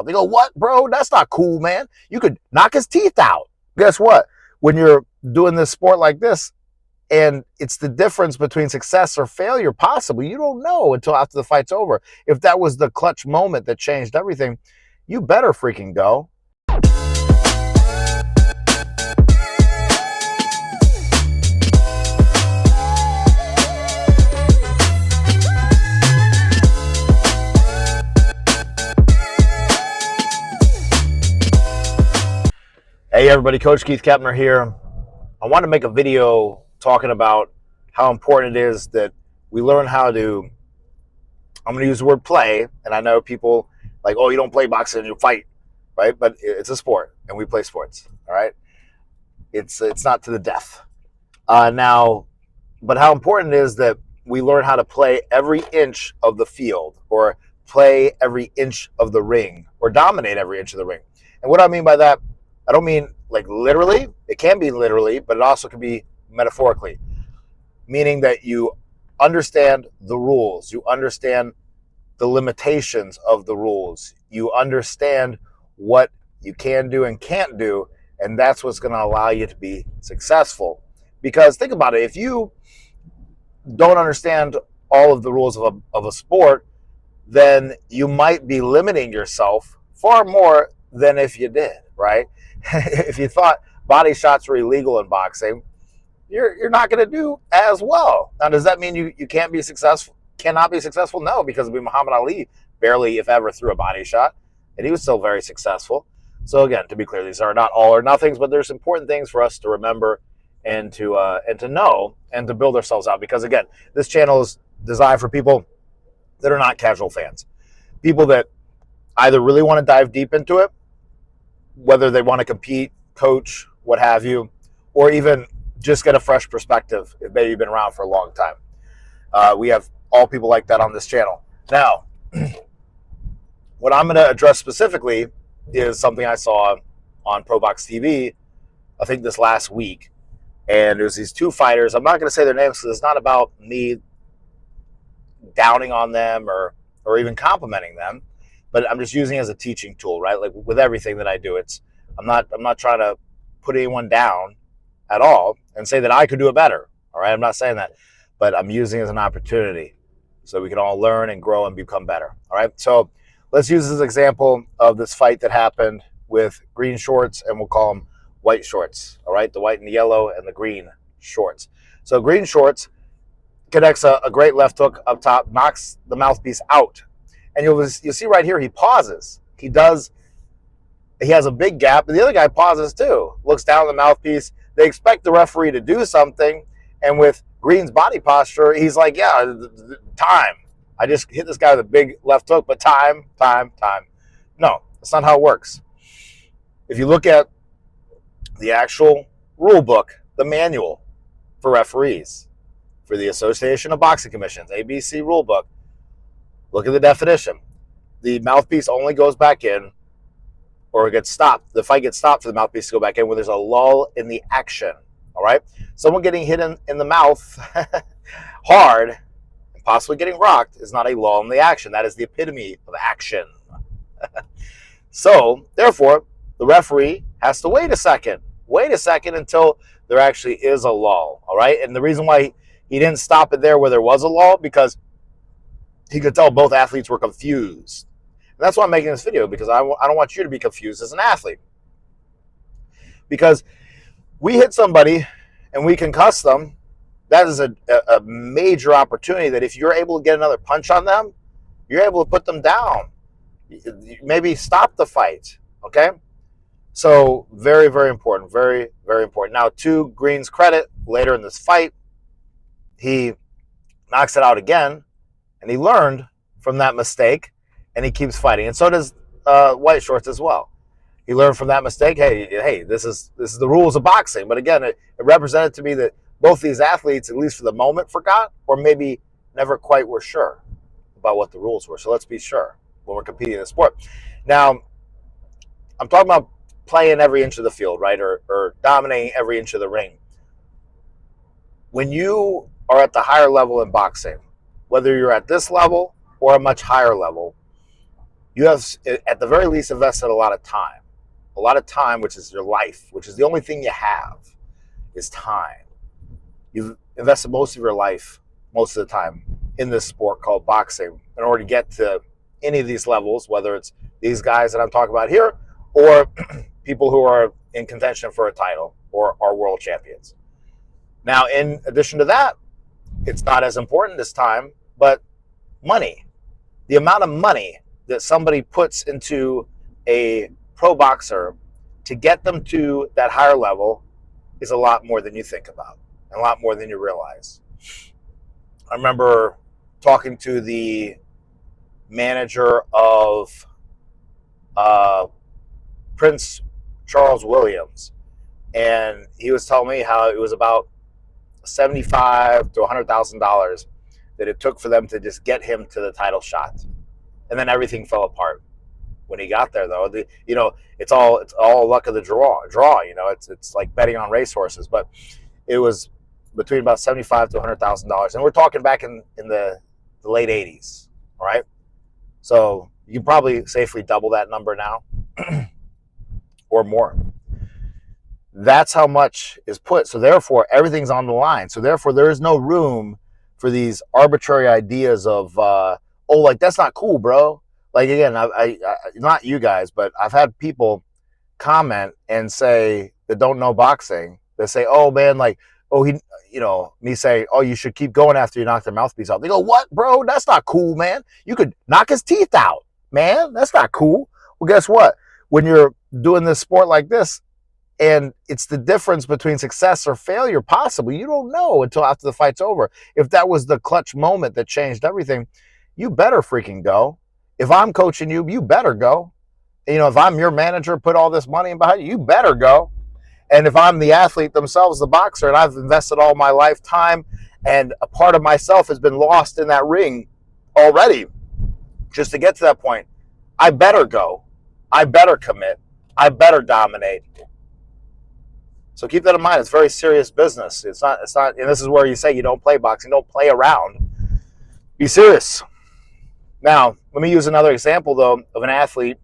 They go, what, bro? That's not cool, man. You could knock his teeth out. Guess what? When you're doing this sport like this, and it's the difference between success or failure, possibly, you don't know until after the fight's over. If that was the clutch moment that changed everything, you better freaking go. Hey everybody, Coach Keith Keppner here. I want to make a video talking about how important it is that we learn how to, I'm going to use the word play, and I know people like, oh, you don't play boxing, you fight, right? But it's a sport, and we play sports, all right? It's not to the death. But how important it is that we learn how to play every inch of the field, or play every inch of the ring, or dominate every inch of the ring. And what I mean by that, I don't mean like literally. It can be literally, but it also can be metaphorically, meaning that you understand the rules, you understand the limitations of the rules, you understand what you can do and can't do, and that's what's going to allow you to be successful. Because think about it, if you don't understand all of the rules of a sport, then you might be limiting yourself far more than if you did, right? If you thought body shots were illegal in boxing, you're not going to do as well. Now, does that mean you can't be successful? Cannot be successful? No, because Muhammad Ali barely, if ever, threw a body shot, and he was still very successful. So again, to be clear, these are not all or nothings, but there's important things for us to remember and to know and to build ourselves out. Because again, this channel is designed for people that are not casual fans, people that either really want to dive deep into it, whether they want to compete, coach, what have you, or even just get a fresh perspective if maybe you've been around for a long time. We have all people like that on this channel. Now, what I'm going to address specifically is something I saw on ProBox TV, I think this last week. And there's these two fighters. I'm not going to say their names because it's not about me downing on them or even complimenting them, but I'm just using it as a teaching tool, right? Like with everything that I do, I'm not trying to put anyone down at all and say that I could do it better. All right, I'm not saying that, but I'm using it as an opportunity so we can all learn and grow and become better. All right, so let's use this example of this fight that happened with green shorts, and we'll call them white shorts. All right, the white and the yellow and the green shorts. So green shorts connects a great left hook up top, knocks the mouthpiece out. And you'll see right here, he pauses. He has a big gap, and the other guy pauses too, looks down at the mouthpiece. They expect the referee to do something, and with Green's body posture, he's like, yeah, time. I just hit this guy with a big left hook, but time. No, that's not how it works. If you look at the actual rule book, the manual for referees, for the Association of Boxing Commissions, ABC rule book, look at the definition. The mouthpiece only goes back in, or it gets stopped. The fight gets stopped for the mouthpiece to go back in when there's a lull in the action. All right? Someone getting hit in the mouth hard and possibly getting rocked is not a lull in the action. That is the epitome of action. So, therefore, the referee has to wait a second until there actually is a lull. All right? And the reason why he didn't stop it there where there was a lull, because he could tell both athletes were confused. And that's why I'm making this video, because I don't want you to be confused as an athlete. Because we hit somebody and we concuss them, that is a major opportunity that if you're able to get another punch on them, you're able to put them down. Maybe stop the fight, okay? So very, very important, very, very important. Now, to Green's credit, later in this fight, he knocks it out again, and he learned from that mistake, and he keeps fighting. And so does white shorts as well. He learned from that mistake. Hey, this is the rules of boxing. But again, it represented to me that both these athletes, at least for the moment, forgot, or maybe never quite were sure about what the rules were. So let's be sure when we're competing in the sport. Now, I'm talking about playing every inch of the field, right, or dominating every inch of the ring. When you are at the higher level in boxing, whether you're at this level or a much higher level, you have, at the very least, invested a lot of time. A lot of time, which is your life, which is the only thing you have, is time. You've invested most of your life, most of the time, in this sport called boxing in order to get to any of these levels, whether it's these guys that I'm talking about here or people who are in contention for a title or are world champions. Now, in addition to that, it's not as important this time, but money. The amount of money that somebody puts into a pro boxer to get them to that higher level is a lot more than you think about, and a lot more than you realize. I remember talking to the manager of Prince Charles Williams, and he was telling me how it was about $75,000 to $100,000 that it took for them to just get him to the title shot, and then everything fell apart when he got there. Though, it's all luck of the draw. It's like betting on racehorses, but it was between about $75,000 to $100,000, and we're talking back in the late '80s. All right, so you can probably safely double that number now, or more. That's how much is put. So therefore, everything's on the line. So therefore, there is no room for these arbitrary ideas of, like, that's not cool, bro. Like, again, I not you guys, but I've had people comment and say that don't know boxing. They say, oh, man, like, oh, me saying, oh, you should keep going after you knock their mouthpiece out. They go, what, bro? That's not cool, man. You could knock his teeth out, man. That's not cool. Well, guess what? When you're doing this sport like this, and it's the difference between success or failure, possibly. You don't know until after the fight's over. If that was the clutch moment that changed everything, you better freaking go. If I'm coaching you, you better go. If I'm your manager, put all this money in behind you, you better go. And if I'm the athlete themselves, the boxer, and I've invested all my lifetime and a part of myself has been lost in that ring already just to get to that point, I better go. I better commit. I better dominate. So keep that in mind. It's very serious business. It's not, and this is where you say you don't play boxing, don't play around. Be serious. Now, let me use another example, though, of an athlete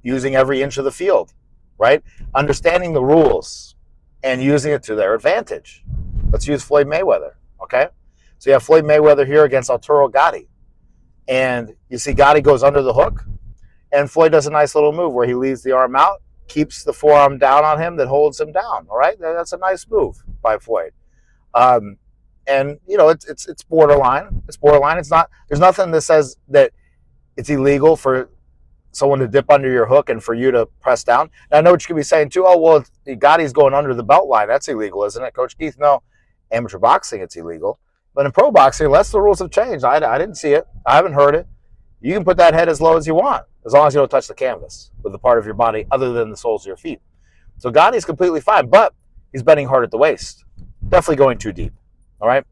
using every inch of the field, right? Understanding the rules and using it to their advantage. Let's use Floyd Mayweather, okay? So you have Floyd Mayweather here against Arturo Gatti. And you see Gatti goes under the hook, and Floyd does a nice little move where he leaves the arm out, keeps the forearm down on him that holds him down, all right? That's a nice move by Floyd. And, it's borderline. It's borderline. It's not, there's nothing that says that it's illegal for someone to dip under your hook and for you to press down. Now, I know what you could be saying, too. Oh, well, Gotti's going under the belt line. That's illegal, isn't it, Coach Keith? No. Amateur boxing, it's illegal. But in pro boxing, unless the rules have changed, I didn't see it. I haven't heard it. You can put that head as low as you want, as long as you don't touch the canvas with the part of your body other than the soles of your feet. So Gotti's completely fine, but he's bending hard at the waist. Definitely going too deep, all right?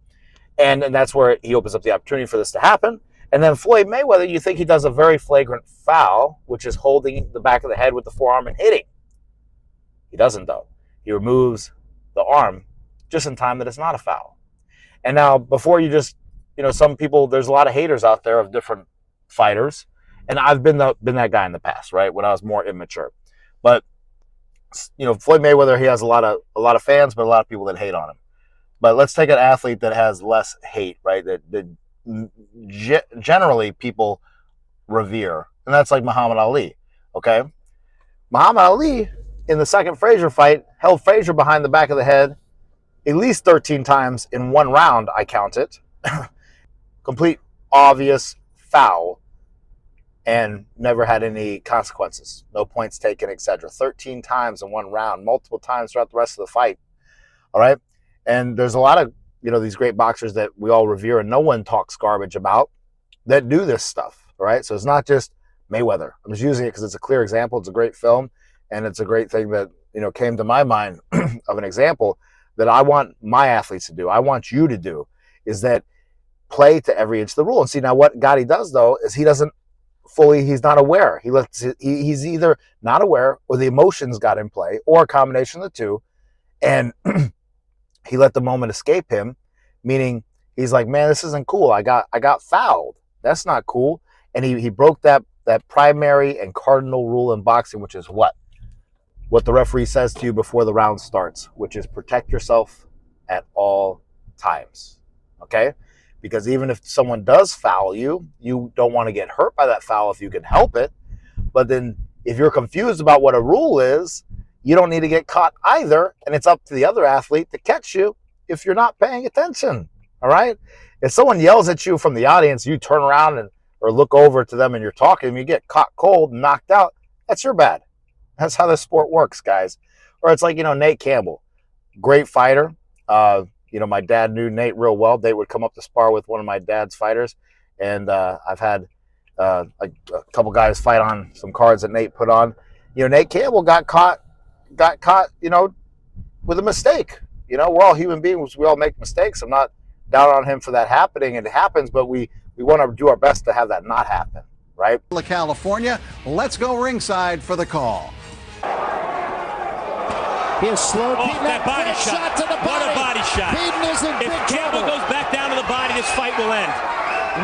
And that's where he opens up the opportunity for this to happen. And then Floyd Mayweather, you think he does a very flagrant foul, which is holding the back of the head with the forearm and hitting. He doesn't, though. He removes the arm just in time that it's not a foul. And now, before you just, some people, there's a lot of haters out there of different fighters. And I've been that guy in the past, right, when I was more immature. But, Floyd Mayweather, he has a lot of fans, but a lot of people that hate on him. But let's take an athlete that has less hate, right, that generally people revere. And that's like Muhammad Ali, okay? Muhammad Ali, in the second Frazier fight, held Frazier behind the back of the head at least 13 times in one round, I count it. Complete, obvious foul, and never had any consequences. No points taken, etc. 13 times in one round, multiple times throughout the rest of the fight, all right? And there's a lot of, these great boxers that we all revere and no one talks garbage about that do this stuff, all right? So it's not just Mayweather. I'm just using it because it's a clear example. It's a great film, and it's a great thing that, came to my mind of an example that I want my athletes to do. I want you to do, is that play to every inch of the rule. And see, now what Gotti does, though, is he's not aware. He's either not aware or the emotions got in play or a combination of the two. And he let the moment escape him, meaning he's like, man, this isn't cool. I got fouled. That's not cool. And he broke that that primary and cardinal rule in boxing, which is what? What the referee says to you before the round starts, which is protect yourself at all times, okay? Because even if someone does foul you, you don't want to get hurt by that foul if you can help it. But then if you're confused about what a rule is, you don't need to get caught either, and it's up to the other athlete to catch you if you're not paying attention, all right? If someone yells at you from the audience, you turn around or look over to them and you're talking, and you get caught cold and knocked out, that's your bad. That's how this sport works, guys. Or it's like, Nate Campbell, great fighter. My dad knew Nate real well. Nate would come up to spar with one of my dad's fighters, and I've had a couple guys fight on some cards that Nate put on. Nate Campbell got caught, with a mistake. We're all human beings. We all make mistakes. I'm not down on him for that happening. It happens, but we want to do our best to have that not happen, right? California, let's go ringside for the call. Here's slow. That body shot. To the body. What a body shot. Peden is in big Campbell trouble. goes back down to the body, this fight will end.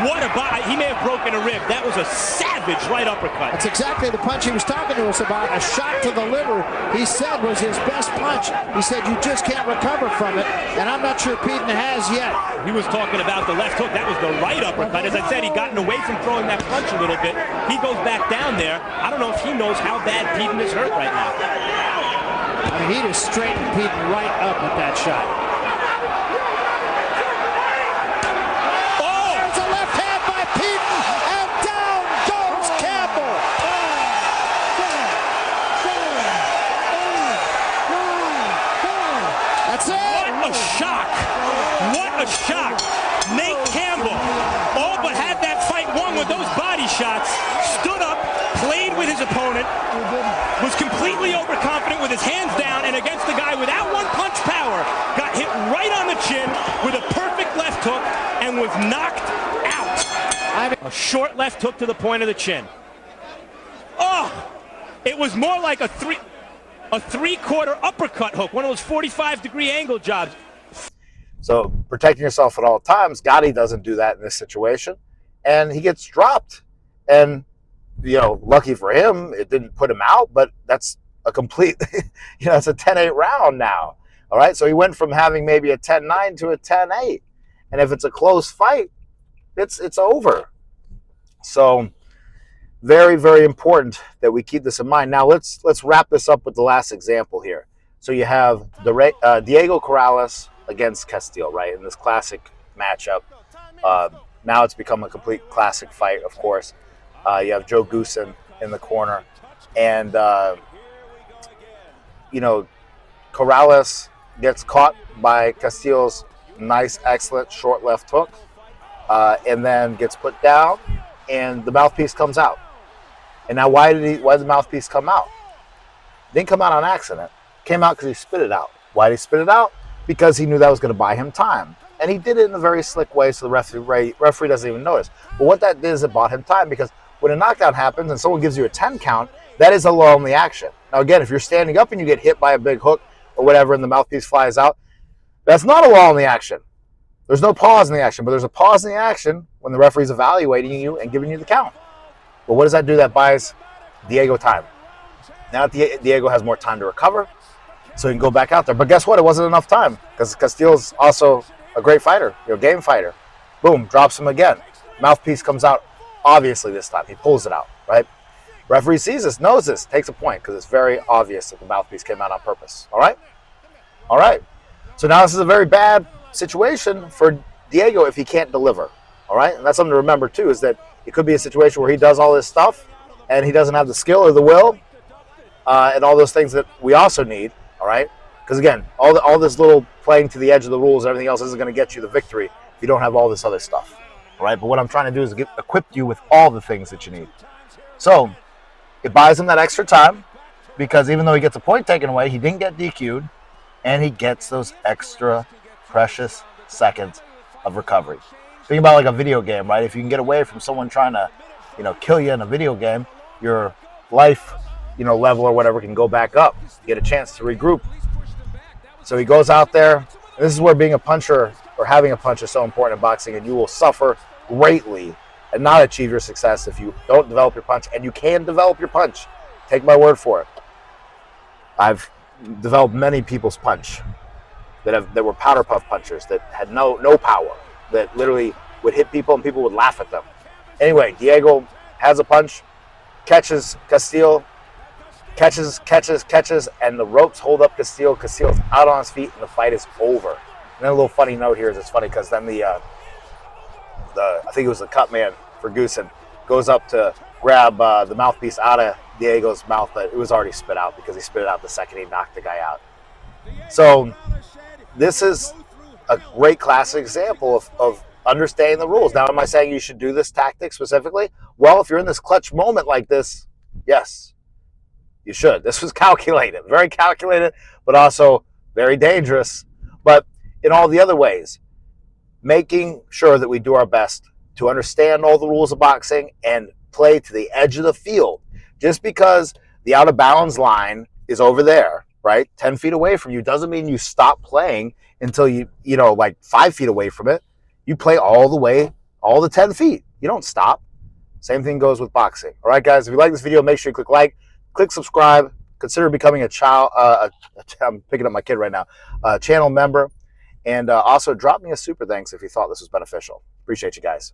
What a body. He may have broken a rib. That was a savage right uppercut. That's exactly the punch he was talking to us about. A shot to the liver, he said, was his best punch. He said you just can't recover from it, and I'm not sure Peden has yet. He was talking about the left hook. That was the right uppercut. As I said, he'd gotten away from throwing that punch a little bit. He goes back down there. I don't know if he knows how bad Peden is hurt right now. I mean, he just straightened Peden right up with that shot. Oh! There's a left hand by Peden, and down goes Campbell. That's it. What a shock. What a shock. Nate Campbell all but had that fight won with those body shots. Stood up, played with his opponent, was completely overconfident with his hands down, and against the guy without one punch power, got hit right on the chin with a perfect left hook and was knocked out. A short left hook to the point of the chin. Oh, it was more like a three-quarter uppercut hook, one of those 45-degree angle jobs. So protecting yourself at all times, Gotti doesn't do that in this situation, and he gets dropped. And lucky for him, it didn't put him out, but that's a complete, it's a 10-8 round now. All right, so he went from having maybe a 10-9 to a 10-8. And if it's a close fight, it's over. So very, very important that we keep this in mind. Now let's wrap this up with the last example here. So you have Diego Corrales against Castillo, right, in this classic matchup. Now it's become a complete classic fight, of course. You have Joe Goosen in the corner. And, Corrales gets caught by Castillo's nice, excellent short left hook, and then gets put down, and the mouthpiece comes out. And now why did the mouthpiece come out? It didn't come out on accident. It came out because he spit it out. Why did he spit it out? Because he knew that was going to buy him time. And he did it in a very slick way, so the referee doesn't even notice. But what that did is it bought him time, because when a knockdown happens and someone gives you a 10 count, that is a lull in the action. Now, again, if you're standing up and you get hit by a big hook or whatever and the mouthpiece flies out, that's not a lull in the action. There's no pause in the action, but there's a pause in the action when the referee's evaluating you and giving you the count. But what does that do? That buys Diego time. Now Diego has more time to recover, so he can go back out there. But guess what? It wasn't enough time, because Castillo's also a great fighter, game fighter. Boom, drops him again. Mouthpiece comes out, obviously this time. He pulls it out, right? Referee sees this, knows this, takes a point, because it's very obvious that the mouthpiece came out on purpose. All right? All right. So now this is a very bad situation for Diego if he can't deliver. All right? And that's something to remember, too, is that it could be a situation where he does all this stuff and he doesn't have the skill or the will and all those things that we also need. All right? Because, again, all this little playing to the edge of the rules and everything else isn't going to get you the victory if you don't have all this other stuff. All right? But what I'm trying to do is equip you with all the things that you need. So it buys him that extra time, because even though he gets a point taken away, he didn't get DQ'd, and he gets those extra precious seconds of recovery. Think about like a video game, right? If you can get away from someone trying to, kill you in a video game, your life, level or whatever can go back up. You get a chance to regroup. So he goes out there. This is where being a puncher or having a punch is so important in boxing, and you will suffer greatly and not achieve your success if you don't develop your punch. And you can develop your punch. Take my word for it. I've developed many people's punch that were powder puff punchers that had no power, that literally would hit people and people would laugh at them. Anyway, Diego has a punch, catches Castillo, catches, and the ropes hold up Castillo. Castillo's out on his feet, and the fight is over. And then a little funny note here is it's funny because then I think it was the cut man, Ferguson, goes up to grab the mouthpiece out of Diego's mouth, but it was already spit out because he spit it out the second he knocked the guy out. So this is a great classic example of understanding the rules. Now, am I saying you should do this tactic specifically? Well, if you're in this clutch moment like this, yes, you should. This was calculated, very calculated, but also very dangerous. But in all the other ways, making sure that we do our best to understand all the rules of boxing and play to the edge of the field. Just because the out of bounds line is over there, right, 10 feet away from you, doesn't mean you stop playing until you know, like 5 feet away from it. You play all the way, all the 10 feet. You don't stop. Same thing goes with boxing. All right, guys, if you like this video, make sure you click like, click subscribe, consider becoming a child, I'm picking up my kid right now, channel member, and also drop me a super thanks if you thought this was beneficial. Appreciate you guys.